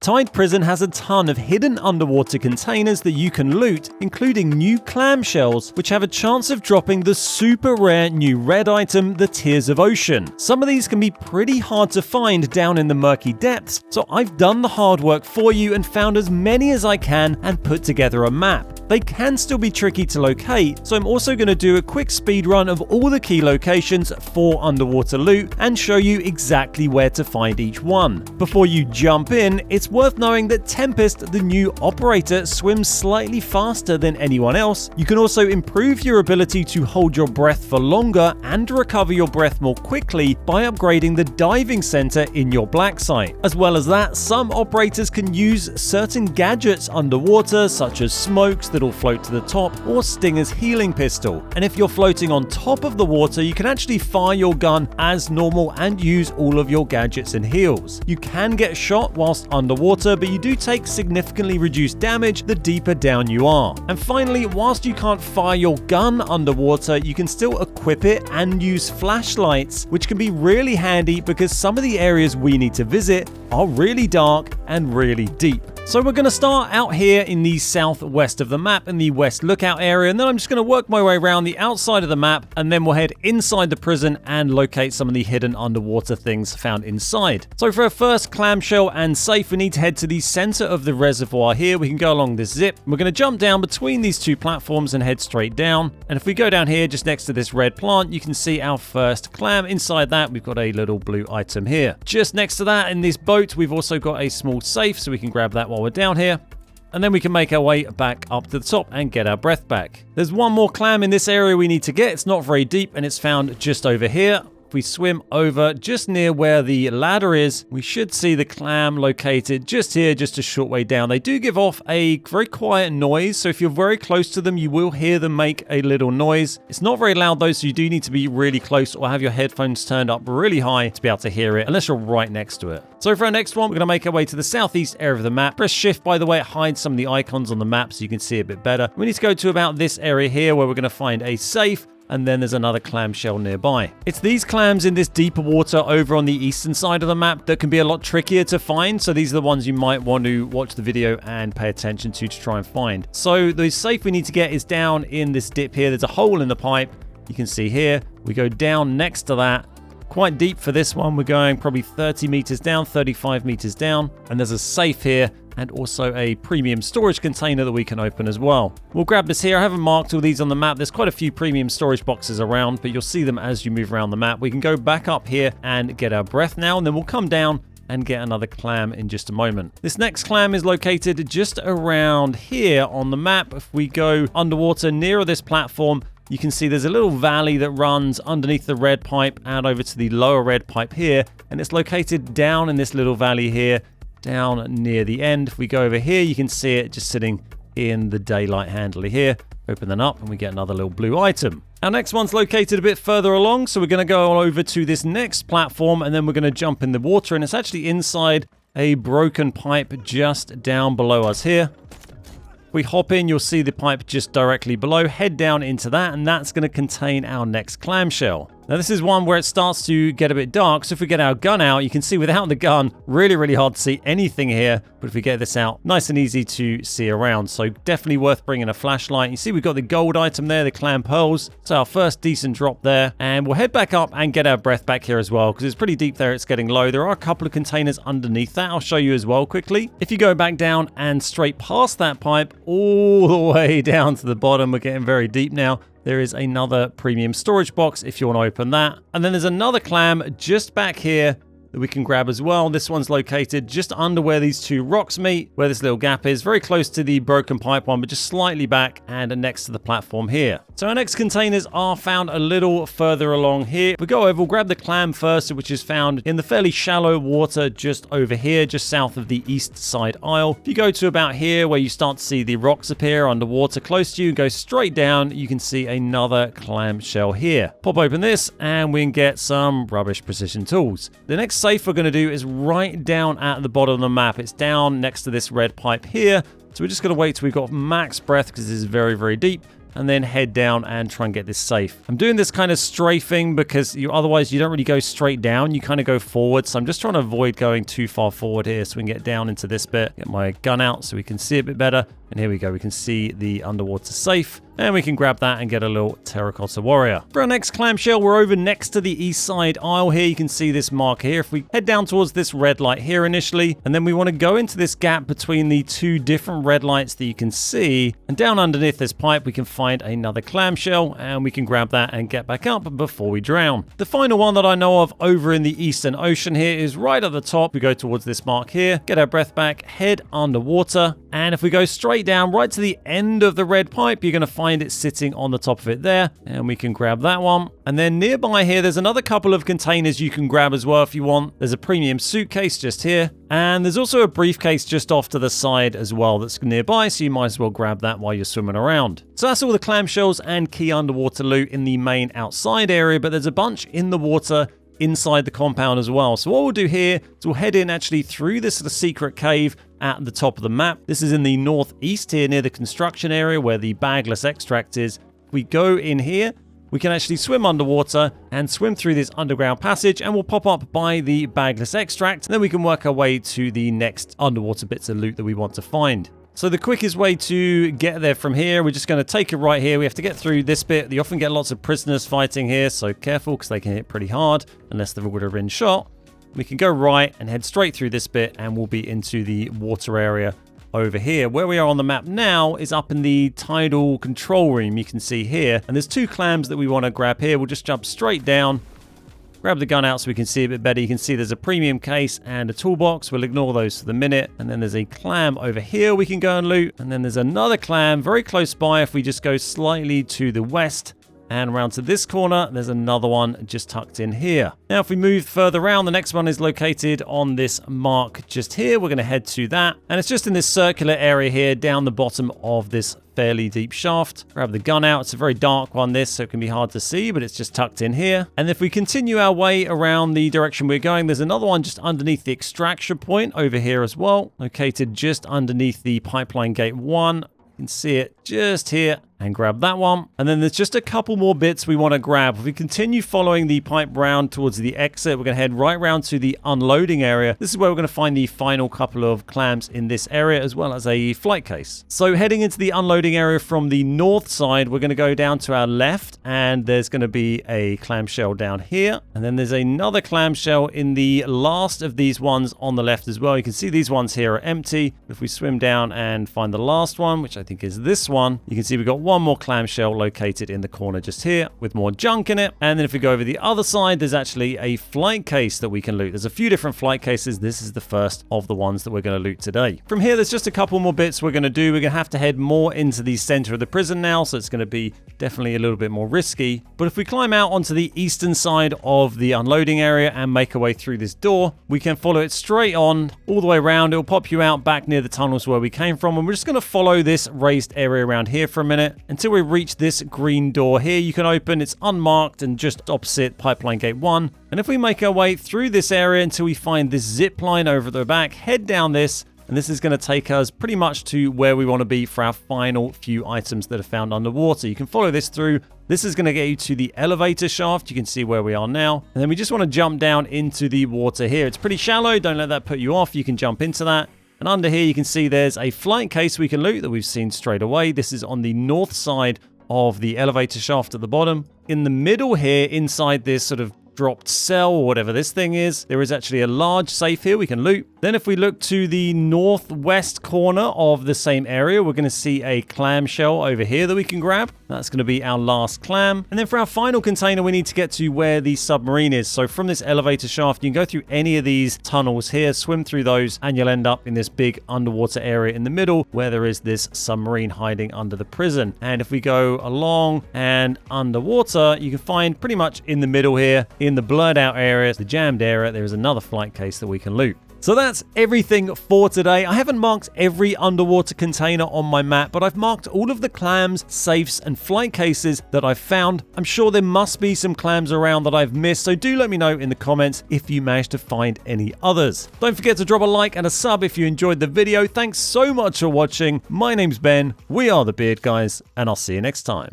Tide Prison has a ton of hidden underwater containers that you can loot, including new clam shells, which have a chance of dropping the super rare new red item, the Tears of Ocean. Some of these can be pretty hard to find down in the murky depths, so I've done the hard work for you and found as many as I can and put together a map. They can still be tricky to locate, so I'm also going to do a quick speed run of all the key locations for underwater loot and show you exactly where to find each one. Before you jump in, it's worth knowing that Tempest, the new operator, swims slightly faster than anyone else. You can also improve your ability to hold your breath for longer and recover your breath more quickly by upgrading the diving center in your black site. As well as that, some operators can use certain gadgets underwater, such as smokes that'll float to the top, or Stinger's healing pistol. And if you're floating on top of the water, you can actually fire your gun as normal and use all of your gadgets and heals. You can get shot whilst underwater, but you do take significantly reduced damage the deeper down you are. And finally, whilst you can't fire your gun underwater, you can still equip it and use flashlights, which can be really handy because some of the areas we need to visit are really dark and really deep. So we're going to start out here in the southwest of the map in the west lookout area, and then I'm just going to work my way around the outside of the map, and then we'll head inside the prison and locate some of the hidden underwater things found inside. So for our first clamshell and safe, we need to head to the center of the reservoir here. We can go along this zip. We're going to jump down between these two platforms and head straight down. And if we go down here just next to this red plant, you can see our first clam. Inside that, we've got a little blue item here. Just next to that in this boat, we've also got a small safe, so we can grab that while we're down here. And then we can make our way back up to the top and get our breath back. There's one more clam in this area we need to get. It's not very deep and it's found just over here. If we swim over just near where the ladder is, we should see the clam located just here, just a short way down. They do give off a very quiet noise, so if you're very close to them, you will hear them make a little noise. It's not very loud though, so you do need to be really close or have your headphones turned up really high to be able to hear it, unless you're right next to it. So for our next one, we're going to make our way to the southeast area of the map. Press shift, by the way, it hides some of the icons on the map so you can see a bit better. We need to go to about this area here where we're going to find a safe, and then there's another clamshell nearby. It's these clams in this deeper water over on the eastern side of the map that can be a lot trickier to find, so these are the ones you might want to watch the video and pay attention to try and find. So the safe we need to get is down in this dip here. There's a hole in the pipe. You can see here. We go down next to that. Quite deep for this one. We're going probably 30 meters down, 35 meters down, and there's a safe here and also a premium storage container that we can open as well. We'll grab this here. I haven't marked all these on the map. There's quite a few premium storage boxes around, but you'll see them as you move around the map. We can go back up here and get our breath now, and then we'll come down and get another clam in just a moment. This next clam is located just around here on the map. If we go underwater nearer this platform, you can see there's a little valley that runs underneath the red pipe out over to the lower red pipe here, and it's located down in this little valley here, down near the end. If we go over here, you can see it just sitting in the daylight handler here. Open that up and we get another little blue item. Our next one's located a bit further along, so we're going to go over to this next platform and then we're going to jump in the water, and it's actually inside a broken pipe just down below us here. If we hop in, you'll see the pipe just directly below. Head down into that, and that's going to contain our next clamshell. Now this is one where it starts to get a bit dark, so if we get our gun out, you can see without the gun, really hard to see anything here, but if we get this out, nice and easy to see around, so definitely worth bringing a flashlight. You see we've got the gold item there, the clam pearls, so our first decent drop there, and we'll head back up and get our breath back here as well, because it's pretty deep there, it's getting low. There are a couple of containers underneath that, I'll show you as well quickly. If you go back down and straight past that pipe, all the way down to the bottom, we're getting very deep now. There is another premium storage box if you want to open that. And then there's another clam just back here that we can grab as well. This one's located just under where these two rocks meet, where this little gap is, very close to the broken pipe one, but just slightly back and next to the platform here. So our next containers are found a little further along here. If we go over, we'll grab the clam first, which is found in the fairly shallow water just over here, just south of the east side aisle. If you go to about here where you start to see the rocks appear underwater close to you, go straight down, you can see another clam shell here. Pop open this and we can get some rubbish precision tools. The next safe we're going to do is right down at the bottom of the map. It's down next to this red pipe here. So we're just going to wait till we've got max breath because this is very deep. and then head down and try and get this safe. I'm doing this kind of strafing because otherwise you don't really go straight down. You kind of go forward. So I'm just trying to avoid going too far forward here so we can get down into this bit. Get my gun out so we can see a bit better. And here we go. We can see the underwater safe. And we can grab that and get a little terracotta warrior. For our next clamshell, we're over next to the east side aisle here. You can see this mark here. If we head down towards this red light here initially, and then we want to go into this gap between the two different red lights that you can see. And down underneath this pipe, we can find another clamshell, and we can grab that and get back up before we drown. The final one that I know of over in the Eastern Ocean here is right at the top. We go towards this mark here, get our breath back, head underwater. And if we go straight down right to the end of the red pipe, you're going to find it sitting on the top of it there, and we can grab that one. And then nearby here, there's another couple of containers you can grab as well if you want. There's a premium suitcase just here, and there's also a briefcase just off to the side as well that's nearby, so you might as well grab that while you're swimming around. So that's all the clamshells and key underwater loot in the main outside area, but there's a bunch in the water inside the compound as well. So what we'll do here is we'll head in actually through this secret cave at the top of the map. This is in the northeast here near the construction area where the bagless extract is. If we go in here, we can actually swim underwater and swim through this underground passage, and we'll pop up by the bagless extract. Then we can work our way to the next underwater bits of loot that we want to find. So the quickest way to get there from here, we're just going to take it right here. We have to get through this bit. You often get lots of prisoners fighting here, so careful because they can hit pretty hard unless they've already been shot. We can go right and head straight through this bit, and we'll be into the water area over here. Where we are on the map now is up in the tidal control room, you can see here. And there's two clams that we want to grab here. We'll just jump straight down, grab the gun out so we can see a bit better. You can see there's a premium case and a toolbox. We'll ignore those for the minute. And then there's a clam over here we can go and loot. And then there's another clam very close by. If we just go slightly to the west and around to this corner, there's another one just tucked in here. Now, if we move further around, the next one is located on this mark just here. We're going to head to that. And it's just in this circular area here down the bottom of this fairly deep shaft. Grab the gun out. It's a very dark one, this, so it can be hard to see, but it's just tucked in here. And if we continue our way around the direction we're going, there's another one just underneath the extraction point over here as well, located just underneath the pipeline gate 1. You can see it just here, and grab that one. And then there's just a couple more bits we want to grab. If we continue following the pipe round towards the exit, we're going to head right round to the unloading area. This is where we're going to find the final couple of clams in this area, as well as a flight case. So heading into the unloading area from the north side, we're going to go down to our left, and there's going to be a clamshell down here. And then there's another clamshell in the last of these ones on the left as well. You can see these ones here are empty. If we swim down and find the last one, which I think is this one, you can see we've got one more clamshell located in the corner just here with more junk in it. And then if we go over the other side, there's actually a flight case that we can loot. There's a few different flight cases. This is the first of the ones that we're going to loot today. From here, there's just a couple more bits we're going to do. We're going to have to head more into the center of the prison now, so it's going to be definitely a little bit more risky. But if we climb out onto the eastern side of the unloading area and make our way through this door, we can follow it straight on all the way around. It'll pop you out back near the tunnels where we came from, and we're just going to follow this raised area around here for a minute until we reach this green door here. You can open, it's unmarked and just opposite pipeline gate 1. And if we make our way through this area until we find this zip line over the back, head down this, and this is going to take us pretty much to where we want to be for our final few items that are found underwater. You can follow this through. This is going to get you to the elevator shaft. You can see where we are now. And then we just want to jump down into the water here. It's pretty shallow. Don't let that put you off. You can jump into that. And under here, you can see there's a flight case we can loot that we've seen straight away. This is on the north side of the elevator shaft at the bottom. In the middle here, inside this sort of dropped cell or whatever this thing is, there is actually a large safe here we can loot. Then if we look to the northwest corner of the same area, we're going to see a clamshell over here that we can grab. That's going to be our last clam. And then for our final container, we need to get to where the submarine is. So from this elevator shaft, you can go through any of these tunnels here, swim through those, and you'll end up in this big underwater area in the middle where there is this submarine hiding under the prison. And if we go along and underwater, you can find pretty much in the middle here, in the blurred out areas, the jammed area, there is another flight case that we can loot. So that's everything for today. I haven't marked every underwater container on my map, but I've marked all of the clams, safes, and flight cases that I've found. I'm sure there must be some clams around that I've missed, so do let me know in the comments if you managed to find any others. Don't forget to drop a like and a sub if you enjoyed the video. Thanks so much for watching. My name's Ben, we are the Beard Guys, and I'll see you next time.